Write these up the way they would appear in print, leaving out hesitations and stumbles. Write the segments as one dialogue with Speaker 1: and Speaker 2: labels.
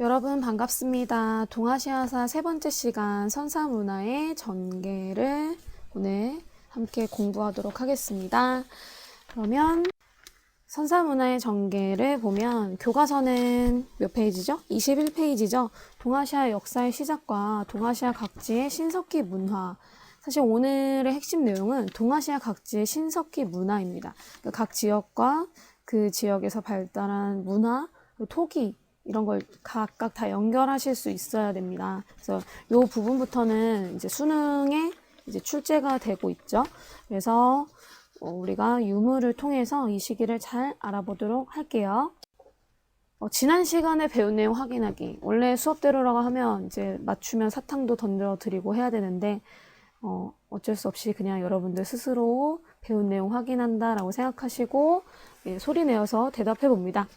Speaker 1: 여러분 반갑습니다. 동아시아사 세 번째 시간 선사문화의 전개를 오늘 함께 공부하도록 하겠습니다. 그러면 선사문화의 전개를 보면 교과서는 몇 페이지죠? 21페이지죠. 동아시아 역사의 시작과 동아시아 각지의 신석기 문화. 사실 오늘의 핵심 내용은 동아시아 각지의 신석기 문화입니다. 그러니까 각 지역과 그 지역에서 발달한 문화, 토기 이런 걸 각각 다 연결하실 수 있어야 됩니다. 그래서 이 부분부터는 이제 수능에 이제 출제가 되고 있죠. 그래서 우리가 유무를 통해서 이 시기를 잘 알아보도록 할게요. 지난 시간에 배운 내용 확인하기. 원래 수업대로라고 하면 이제 맞추면 사탕도 던져 드리고 해야 되는데 어쩔 수 없이 그냥 여러분들 스스로 배운 내용 확인한다라고 생각하시고 소리 내어서 대답해 봅니다.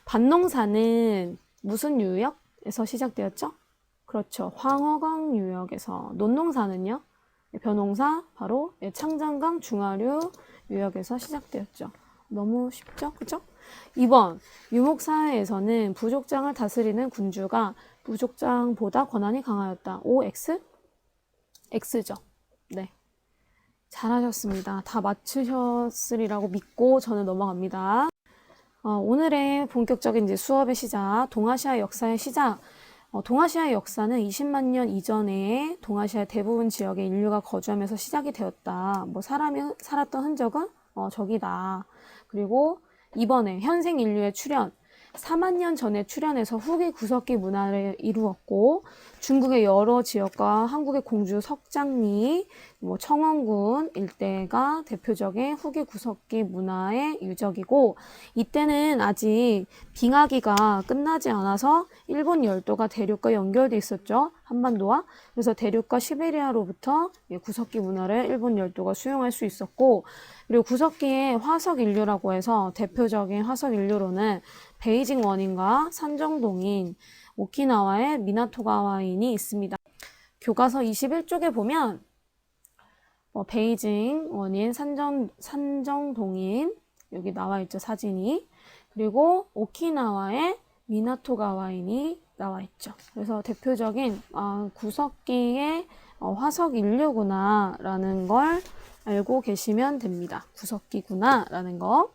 Speaker 1: 반농사는 무슨 유역에서 시작되었죠? 그렇죠. 황허강 유역에서. 논농사는요? 벼농사 바로 창장강 중하류 유역에서 시작되었죠. 너무 쉽죠? 그죠? 2번 유목사회에서는 부족장을 다스리는 군주가 부족장보다 권한이 강하였다. O, X? X죠. 네. 잘하셨습니다. 다 맞추셨으리라고 믿고 저는 넘어갑니다. 오늘의 본격적인 이제 수업의 시작, 동아시아 역사의 시작. 동아시아 역사는 20만 년 이전에 동아시아 대부분 지역의 인류가 거주하면서 시작이 되었다. 뭐 사람이 살았던 흔적은 저기다. 그리고 이번에 현생 인류의 출현. 4만 년 전에 출현해서 후기 구석기 문화를 이루었고 중국의 여러 지역과 한국의 공주 석장리, 청원군 일대가 대표적인 후기 구석기 문화의 유적이고 이때는 아직 빙하기가 끝나지 않아서 일본 열도가 대륙과 연결돼 있었죠. 한반도와. 그래서 대륙과 시베리아로부터 구석기 문화를 일본 열도가 수용할 수 있었고 그리고 구석기의 화석 인류라고 해서 대표적인 화석 인류로는 베이징 원인과 산정동인, 오키나와의 미나토가와인이 있습니다. 교과서 21쪽에 보면 베이징 원인, 산정동인 여기 나와 있죠, 사진이. 그리고 오키나와의 미나토가와인이 나와 있죠. 그래서 대표적인 구석기의 화석 인류구나 라는 걸 알고 계시면 됩니다. 구석기구나 라는 거.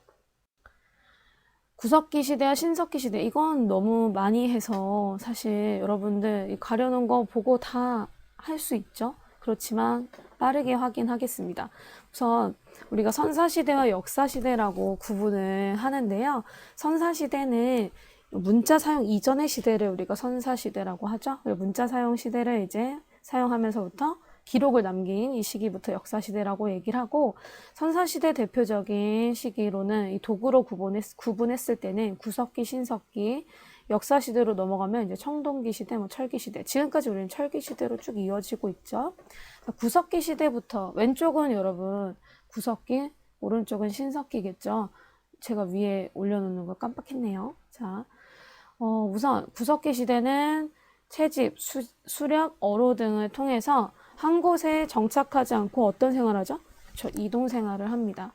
Speaker 1: 구석기 시대와 신석기 시대, 이건 너무 많이 해서 사실 여러분들 가려놓은 거 보고 다 할 수 있죠. 그렇지만 빠르게 확인하겠습니다. 우선 우리가 선사시대와 역사시대라고 구분을 하는데요. 선사시대는 문자 사용 이전의 시대를 우리가 선사시대라고 하죠. 문자 사용 시대를 이제 사용하면서부터 기록을 남긴 이 시기부터 역사시대라고 얘기를 하고 선사시대 대표적인 시기로는 이 도구로 구분했을 때는 구석기, 신석기, 역사시대로 넘어가면 이제 청동기 시대, 철기 시대. 지금까지 우리는 철기 시대로 쭉 이어지고 있죠. 구석기 시대부터 왼쪽은 여러분 구석기, 오른쪽은 신석기겠죠. 제가 위에 올려놓는 걸 깜빡했네요. 자, 우선 구석기 시대는 채집, 수렵, 어로 등을 통해서 한 곳에 정착하지 않고 어떤 생활을 하죠? 이동 생활을 합니다.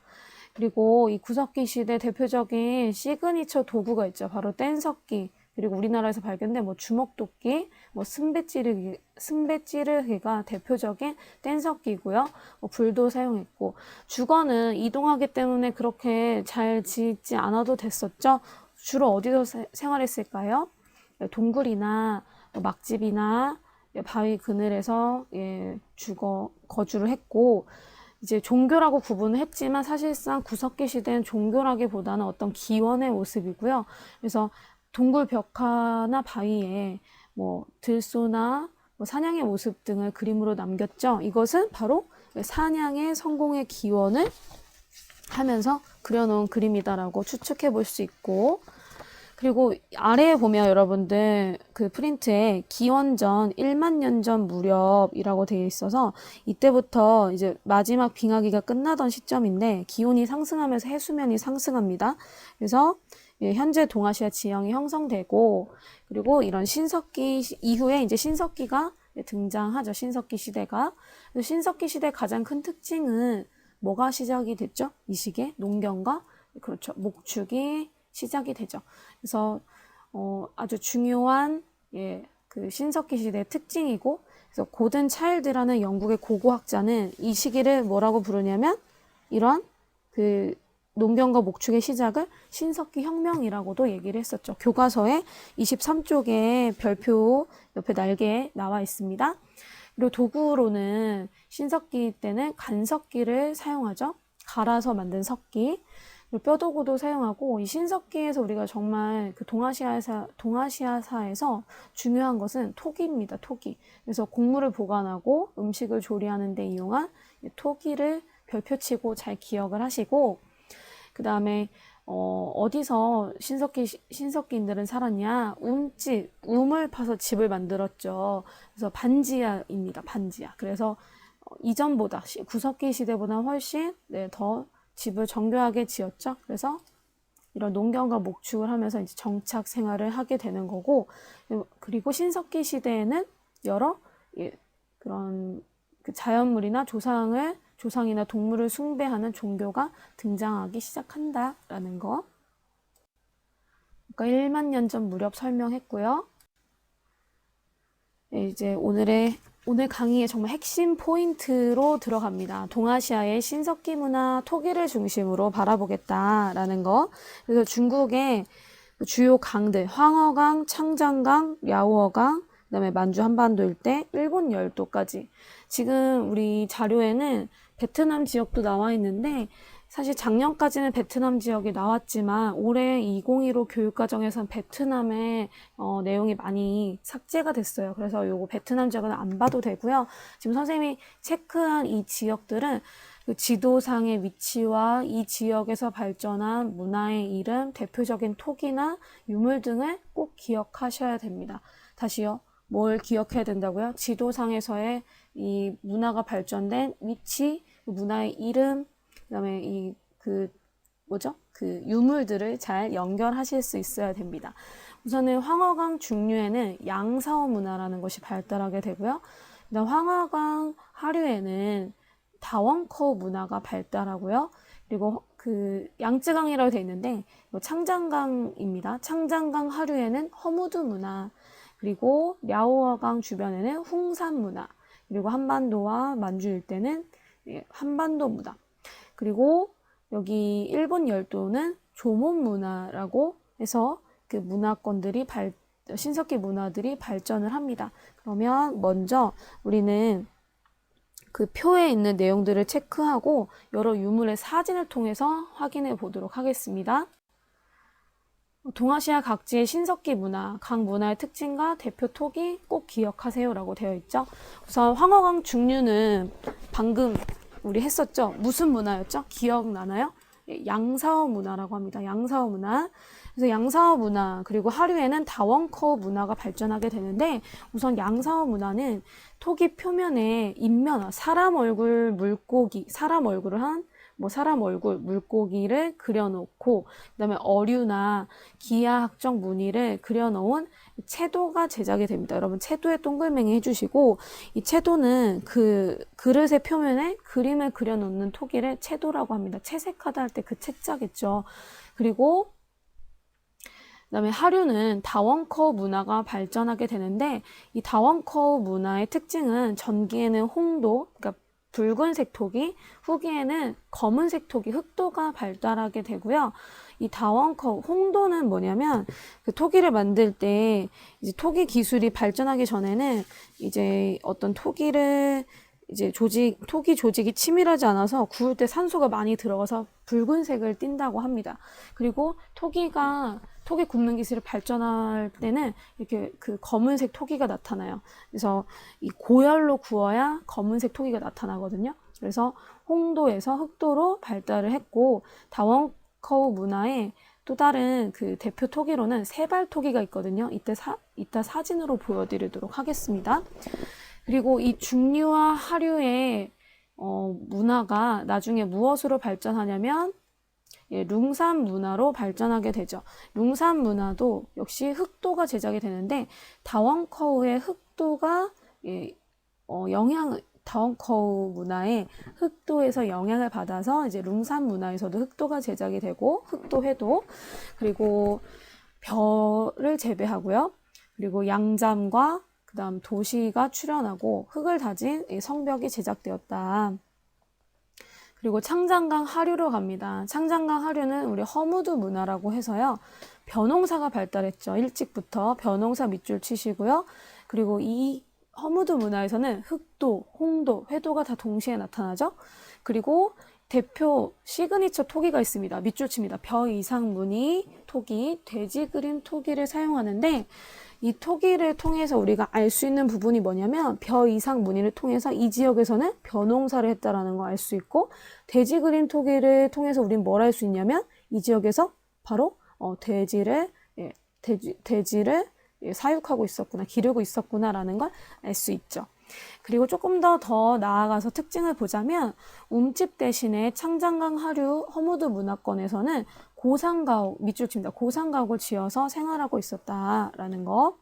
Speaker 1: 그리고 이 구석기 시대 대표적인 시그니처 도구가 있죠. 바로 뗀석기. 그리고 우리나라에서 발견된 주먹도끼, 승배찌르기가 대표적인 뗀석기고요. 불도 사용했고 주거는 이동하기 때문에 그렇게 잘 짓지 않아도 됐었죠. 주로 어디서 생활했을까요? 동굴이나 막집이나 바위 그늘에서 거주를 했고 이제 종교라고 구분을 했지만 사실상 구석기 시대는 종교라기보다는 어떤 기원의 모습이고요. 그래서 동굴 벽화나 바위에 들소나 사냥의 모습 등을 그림으로 남겼죠. 이것은 바로 사냥의 성공의 기원을 하면서 그려놓은 그림이다라고 추측해 볼 수 있고 그리고 아래에 보면 여러분들 그 프린트에 기원전 1만 년 전 무렵이라고 되어 있어서 이때부터 이제 마지막 빙하기가 끝나던 시점인데 기온이 상승하면서 해수면이 상승합니다. 그래서 현재 동아시아 지형이 형성되고 그리고 이런 신석기 이후에 이제 신석기가 등장하죠. 신석기 시대가. 신석기 시대의 가장 큰 특징은 뭐가 시작이 됐죠? 이 시기에 농경과 그렇죠. 목축이 시작이 되죠. 그래서 아주 중요한 그 신석기 시대의 특징이고, 그래서 고든 차일드라는 영국의 고고학자는 이 시기를 뭐라고 부르냐면 이런 그 농경과 목축의 시작을 신석기 혁명이라고도 얘기를 했었죠. 교과서에 23쪽에 별표 옆에 날개에 나와 있습니다. 그리고 도구로는 신석기 때는 간석기를 사용하죠. 갈아서 만든 석기. 뼈도구도 사용하고, 이 신석기에서 우리가 정말 그 동아시아사에서 중요한 것은 토기입니다. 토기. 그래서 곡물을 보관하고 음식을 조리하는 데 이용한 토기를 별표치고 잘 기억을 하시고, 그 다음에 어디서 신석기인들은 살았냐? 움을 파서 집을 만들었죠. 그래서 반지하입니다. 반지하. 그래서 이전보다 구석기 시대보다 훨씬 더 집을 정교하게 지었죠. 그래서 이런 농경과 목축을 하면서 이제 정착 생활을 하게 되는 거고, 그리고 신석기 시대에는 여러 그런 그 자연물이나 조상이나 동물을 숭배하는 종교가 등장하기 시작한다라는 거. 그러니까 1만 년 전 무렵 설명했고요. 이제 오늘 강의의 정말 핵심 포인트로 들어갑니다. 동아시아의 신석기 문화, 토기를 중심으로 바라보겠다라는 거. 그래서 중국의 주요 강들, 황허강, 창장강, 랴오어강, 그다음에 만주 한반도 일대, 일본 열도까지. 지금 우리 자료에는 베트남 지역도 나와 있는데, 사실 작년까지는 베트남 지역이 나왔지만 올해 2015 교육과정에선 베트남의 내용이 많이 삭제가 됐어요. 그래서 요거 베트남 지역은 안 봐도 되고요. 지금 선생님이 체크한 이 지역들은 그 지도상의 위치와 이 지역에서 발전한 문화의 이름, 대표적인 토기나 유물 등을 꼭 기억하셔야 됩니다. 다시요. 뭘 기억해야 된다고요? 지도상에서의 이 문화가 발전된 위치, 문화의 이름, 그다음에 그 유물들을 잘 연결하실 수 있어야 됩니다. 우선은 황허강 중류에는 양사어 문화라는 것이 발달하게 되고요. 그다음 황허강 하류에는 다원커 문화가 발달하고요. 그리고 그 양쯔강이라고 되어 있는데 창장강입니다. 창장강 하류에는 허무드 문화, 그리고 랴오어강 주변에는 홍산 문화, 그리고 한반도와 만주 일대는 한반도 문화, 그리고 여기 일본 열도는 조몬 문화라고 해서 그 문화권들이 신석기 문화들이 발전을 합니다. 그러면 먼저 우리는 그 표에 있는 내용들을 체크하고 여러 유물의 사진을 통해서 확인해 보도록 하겠습니다. 동아시아 각지의 신석기 문화, 각 문화의 특징과 대표 토기 꼭 기억하세요 라고 되어 있죠. 우선 황허강 중류는 방금 우리 했었죠. 무슨 문화였죠? 기억나나요? 양사어 문화라고 합니다. 양사어 문화. 그래서 양사어 문화, 그리고 하류에는 다원커 문화가 발전하게 되는데, 우선 양사어 문화는 토기 표면에 인면화, 사람 얼굴을 한 사람 얼굴, 물고기를 그려놓고, 그 다음에 어류나 기하학적 무늬를 그려놓은 채도가 제작이 됩니다. 여러분, 채도에 동글맹이 해주시고, 이 채도는 그 그릇의 표면에 그림을 그려놓는 토기를 채도라고 합니다. 채색하다 할 때 그 채자겠죠. 그리고 그다음에 하류는 다원커 문화가 발전하게 되는데, 이 다원커 문화의 특징은 전기에는 홍도, 그러니까 붉은색 토기, 후기에는 검은색 토기, 흑도가 발달하게 되고요. 이 다원커, 홍도는 뭐냐면 그 토기를 만들 때 이제 토기 기술이 발전하기 전에는 이제 어떤 토기를 이제 토기 조직이 치밀하지 않아서 구울 때 산소가 많이 들어가서 붉은색을 띈다고 합니다. 그리고 토기 굽는 기술이 발전할 때는 이렇게 그 검은색 토기가 나타나요. 그래서 이 고열로 구워야 검은색 토기가 나타나거든요. 그래서 홍도에서 흑도로 발달을 했고, 다원커 문화의 또 다른 그 대표 토기로는 세발 토기가 있거든요. 이따 사진으로 보여드리도록 하겠습니다. 그리고 이 중류와 하류의 문화가 나중에 무엇으로 발전하냐면 룽산 문화로 발전하게 되죠. 룽산 문화도 역시 흑도가 제작이 되는데, 다원커우의 흑도가 다원커우 문화의 흑도에서 영향을 받아서 이제 룽산 문화에서도 흑도가 제작이 되고, 흑도 회도, 그리고 벼를 재배하고요. 그리고 양잠과 그다음 도시가 출현하고 흙을 다진 이 성벽이 제작되었다. 그리고 창장강 하류로 갑니다. 창장강 하류는 우리 허무드 문화라고 해서요. 벼농사가 발달했죠. 일찍부터 벼농사 밑줄 치시고요. 그리고 이 허무드 문화에서는 흑도, 홍도, 회도가 다 동시에 나타나죠. 그리고 대표 시그니처 토기가 있습니다. 밑줄 칩니다. 벼 이상 무늬 토기, 돼지 그림 토기를 사용하는데 이 토기를 통해서 우리가 알 수 있는 부분이 뭐냐면 벼 이상 무늬를 통해서 이 지역에서는 벼농사를 했다라는 걸 알 수 있고 돼지 그림 토기를 통해서 우리는 뭘 알 수 있냐면 이 지역에서 바로 돼지를 사육하고 있었구나, 기르고 있었구나라는 걸 알 수 있죠. 그리고 조금 더 나아가서 특징을 보자면 움집 대신에 창장강 하류 허무드 문화권에서는 고상가옥, 밑줄 칩니다. 고상가옥을 지어서 생활하고 있었다라는 거.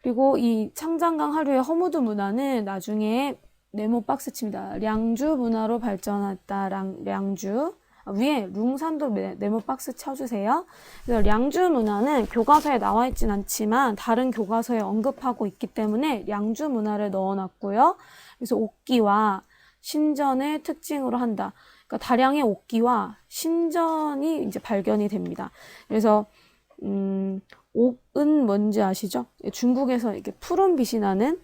Speaker 1: 그리고 이 창장강 하류의 허무드 문화는 나중에 네모 박스 칩니다. 량주 문화로 발전했다. 량주. 위에 룽산도 네모 박스 쳐주세요. 그래서 량주 문화는 교과서에 나와 있진 않지만 다른 교과서에 언급하고 있기 때문에 량주 문화를 넣어놨고요. 그래서 옥기와 신전을 특징으로 한다. 그러니까 다량의 옥기와 신전이 이제 발견이 됩니다. 그래서 옥은 뭔지 아시죠? 중국에서 이렇게 푸른 빛이 나는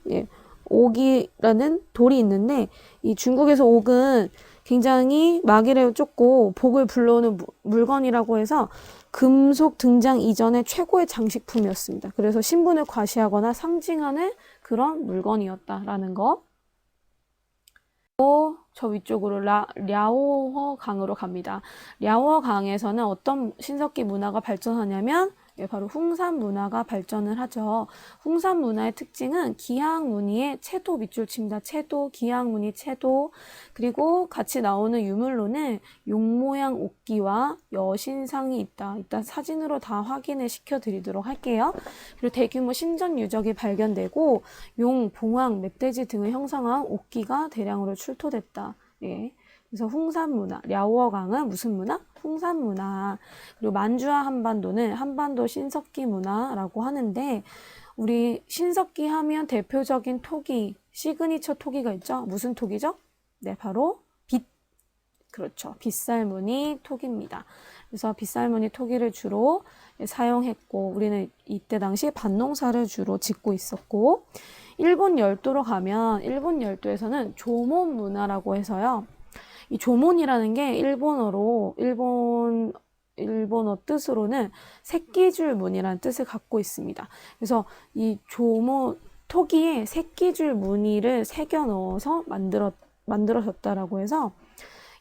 Speaker 1: 옥이라는 돌이 있는데 이 중국에서 옥은 굉장히 마기를 쫓고 복을 불러오는 물건이라고 해서 금속 등장 이전의 최고의 장식품이었습니다. 그래서 신분을 과시하거나 상징하는 그런 물건이었다라는 거. 저 위쪽으로 랴오허 강으로 갑니다. 랴오허 강에서는 어떤 신석기 문화가 발전하냐면 바로 홍산 문화가 발전을 하죠. 홍산 문화의 특징은 기항 무늬의 채도 밑줄 칩니다. 채도, 기항 무늬 채도. 그리고 같이 나오는 유물로는 용 모양 옥기와 여신상이 있다. 일단 사진으로 다 확인을 시켜드리도록 할게요. 그리고 대규모 신전 유적이 발견되고 용, 봉황, 멧돼지 등을 형상한 옥기가 대량으로 출토됐다. 예. 그래서 홍산 문화, 랴오허 강은 무슨 문화? 홍산 문화. 그리고 만주와 한반도는 한반도 신석기 문화라고 하는데 우리 신석기 하면 대표적인 토기, 시그니처 토기가 있죠. 무슨 토기죠? 네, 바로 그렇죠. 빗살무늬 토기입니다. 그래서 빗살무늬 토기를 주로 사용했고 우리는 이때 당시 밭농사를 주로 짓고 있었고 일본 열도로 가면 일본 열도에서는 조몬 문화라고 해서요. 이 조몬이라는 게 일본어 뜻으로는 새끼줄 무늬라는 뜻을 갖고 있습니다. 그래서 이 조몬 토기에 새끼줄 무늬를 새겨 넣어서 만들어졌다라고 해서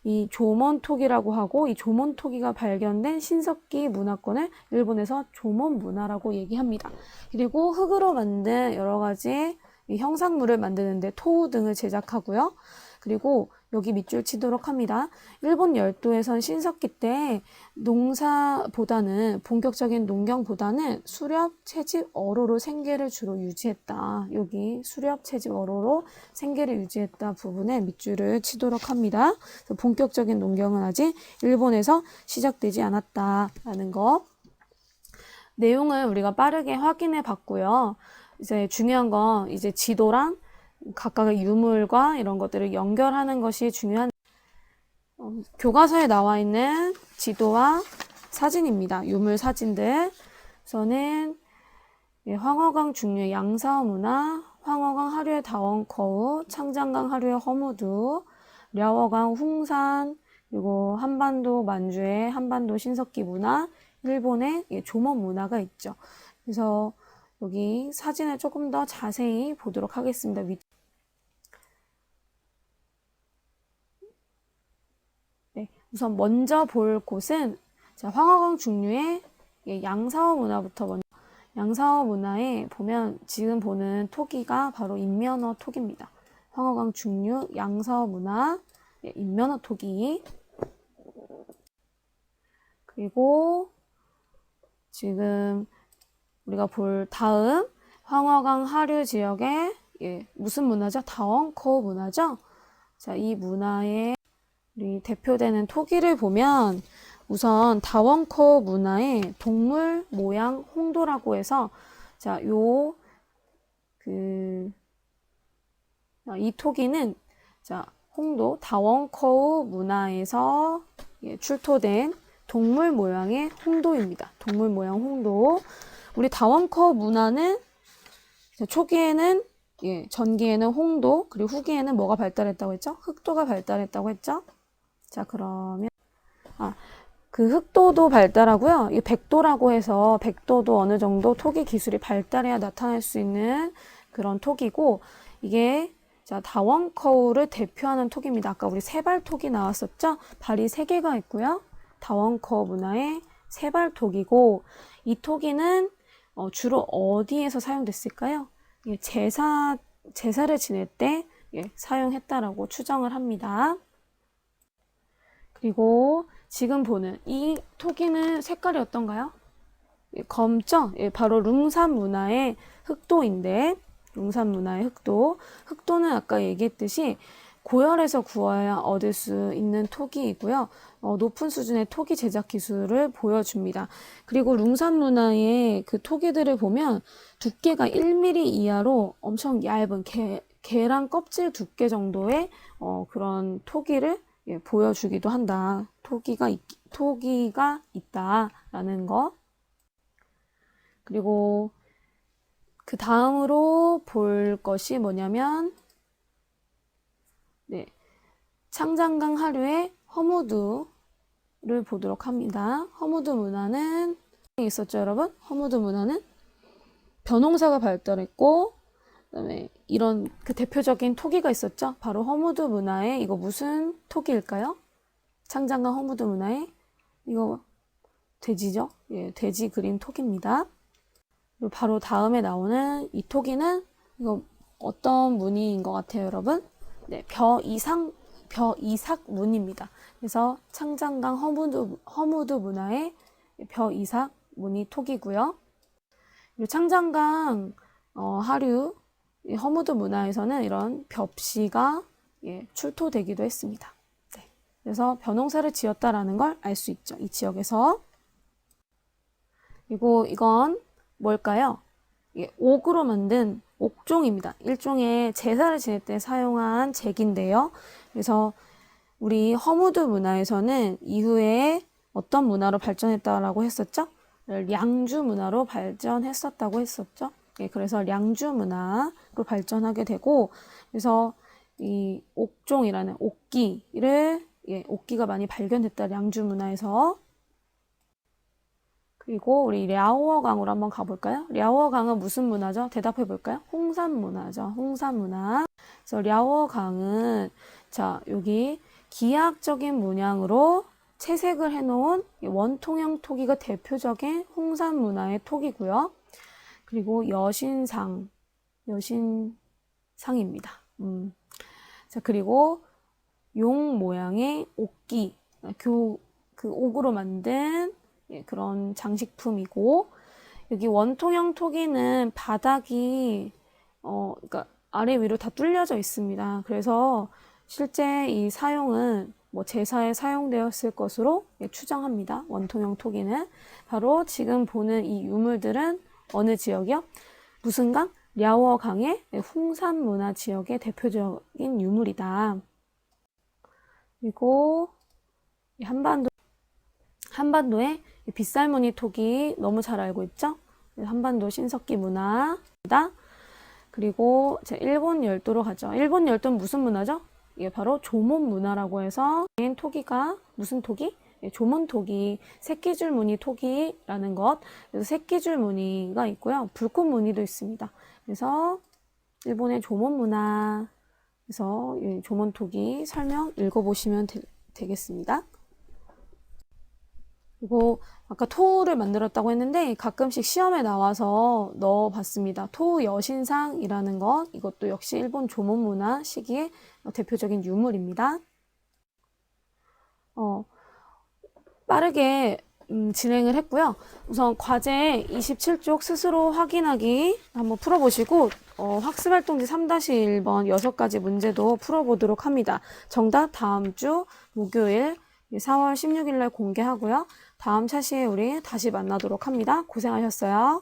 Speaker 1: 이 조몬 토기라고 하고 이 조몬 토기가 발견된 신석기 문화권을 일본에서 조몬 문화라고 얘기합니다. 그리고 흙으로 만든 여러 가지 형상물을 만드는데 토우 등을 제작하고요. 그리고 여기 밑줄 치도록 합니다. 일본 열도에선 신석기 때 농사보다는 본격적인 농경보다는 수렵, 채집, 어로로 생계를 주로 유지했다. 여기 수렵, 채집, 어로로 생계를 유지했다 부분에 밑줄을 치도록 합니다. 그래서 본격적인 농경은 아직 일본에서 시작되지 않았다라는 거. 내용을 우리가 빠르게 확인해 봤고요. 이제 중요한 건 이제 지도랑 각각의 유물과 이런 것들을 연결하는 것이 중요한 교과서에 나와 있는 지도와 사진입니다. 유물 사진들. 우선은 황허강 중류의 양사어 문화, 황허강 하류의 다원커우, 창장강 하류의 허무두, 랴오허강 홍산, 그리고 한반도 만주의 한반도 신석기 문화, 일본의 조몬 문화가 있죠. 그래서 여기 사진을 조금 더 자세히 보도록 하겠습니다. 네, 우선 먼저 볼 곳은 황허강 중류의 양사어 문화부터 먼저. 양사어 문화에 보면 지금 보는 토기가 바로 인면허 토기입니다. 황허강 중류 양사어 문화, 인면허 토기. 그리고 지금 우리가 볼 다음 황허강 하류 지역의 무슨 문화죠? 다원커우 문화죠? 자, 이 문화의 우리 대표되는 토기를 보면 우선 다원커우 문화의 동물 모양 홍도라고 해서 자, 이 토기는 자, 홍도 다원커우 문화에서 출토된 동물 모양의 홍도입니다. 동물 모양 홍도. 우리 다원커우 문화는 초기에는 전기에는 홍도, 그리고 후기에는 뭐가 발달했다고 했죠? 흑도가 발달했다고 했죠? 자, 그러면 그 흑도도 발달하고요. 이 백도라고 해서 백도도 어느 정도 토기 기술이 발달해야 나타날 수 있는 그런 토기고, 이게 자, 다원커우를 대표하는 토기입니다. 아까 우리 세발 토기 나왔었죠? 발이 3개가 있고요. 다원커우 문화의 세발 토기고, 이 토기는 주로 어디에서 사용됐을까요? 제사를 지낼 때 사용했다라고 추정을 합니다. 그리고 지금 보는 이 토기는 색깔이 어떤가요? 검죠? 바로 룽산 문화의 흑도인데, 룽산 문화의 흑도. 흑도는 아까 얘기했듯이 고열에서 구워야 얻을 수 있는 토기이고요. 높은 수준의 토기 제작 기술을 보여줍니다. 그리고 룽산 문화의 그 토기들을 보면 두께가 1mm 이하로 엄청 얇은 계란 껍질 두께 정도의 그런 토기를 보여주기도 한다. 토기가 있다라는 거. 그리고 그 다음으로 볼 것이 뭐냐면 창장강 하류의 허무두를 보도록 합니다. 허무두 문화는 있었죠, 여러분? 허무두 문화는 벼농사가 발달했고, 그다음에 이런 그 대표적인 토기가 있었죠. 바로 허무두 문화의 이거 무슨 토기일까요? 창장강 허무두 문화의 이거 돼지죠? 돼지 그린 토기입니다. 그리고 바로 다음에 나오는 이 토기는 이거 어떤 무늬인 것 같아요, 여러분? 벼이삭 무늬입니다. 그래서 창장강 허무두 문화의 벼이삭 무늬 토기고요. 그리고 창장강 하류 허무두 문화에서는 이런 벽시가 출토되기도 했습니다. 그래서 벼농사를 지었다라는 걸 알 수 있죠. 이 지역에서. 그리고 이건 뭘까요? 옥으로 만든 옥종입니다. 일종의 제사를 지낼 때 사용한 잭인데요. 그래서 우리 허무두 문화에서는 이후에 어떤 문화로 발전했다라고 했었죠? 량주 문화로 발전했었다고 했었죠. 그래서 량주 문화로 발전하게 되고, 그래서 이 옥종이라는 옥기가 많이 발견됐다, 량주 문화에서. 그리고 우리 랴오어강으로 한번 가볼까요? 랴오어강은 무슨 문화죠? 대답해 볼까요? 홍산 문화죠. 홍산 문화. 그래서 랴오어강은 자, 여기 기하학적인 문양으로 채색을 해놓은 원통형 토기가 대표적인 홍산 문화의 토기고요. 그리고 여신상입니다. 자, 그리고 용 모양의 옥기, 그 옥으로 만든 그런 장식품이고, 여기 원통형 토기는 바닥이 그러니까 아래 위로 다 뚫려져 있습니다. 그래서 실제 이 사용은 제사에 사용되었을 것으로 추정합니다. 원통형 토기는 바로 지금 보는 이 유물들은 어느 지역이요? 무슨 강? 랴오어강의 홍산 문화 지역의 대표적인 유물이다. 그리고 한반도의 빗살무늬 토기 너무 잘 알고 있죠? 한반도 신석기 문화입니다. 그리고 일본 열도로 가죠. 일본 열도는 무슨 문화죠? 이게 바로 조몬 문화라고 해서 토기가 무슨 토기? 조몬 토기, 새끼줄 무늬 토기라는 것. 그래서 새끼줄 무늬가 있고요. 불꽃 무늬도 있습니다. 그래서 일본의 조몬 문화. 그래서 조몬 토기 설명 읽어보시면 되겠습니다. 그리고 아까 토우를 만들었다고 했는데 가끔씩 시험에 나와서 넣어봤습니다. 토우 여신상이라는 것, 이것도 역시 일본 조몬 문화 시기의 대표적인 유물입니다. 빠르게 진행을 했고요. 우선 과제 27쪽 스스로 확인하기 한번 풀어보시고 학습활동지 3-1번 6가지 문제도 풀어보도록 합니다. 정답 다음 주 목요일 4월 16일 날 공개하고요. 다음 차시에 우리 다시 만나도록 합니다. 고생하셨어요.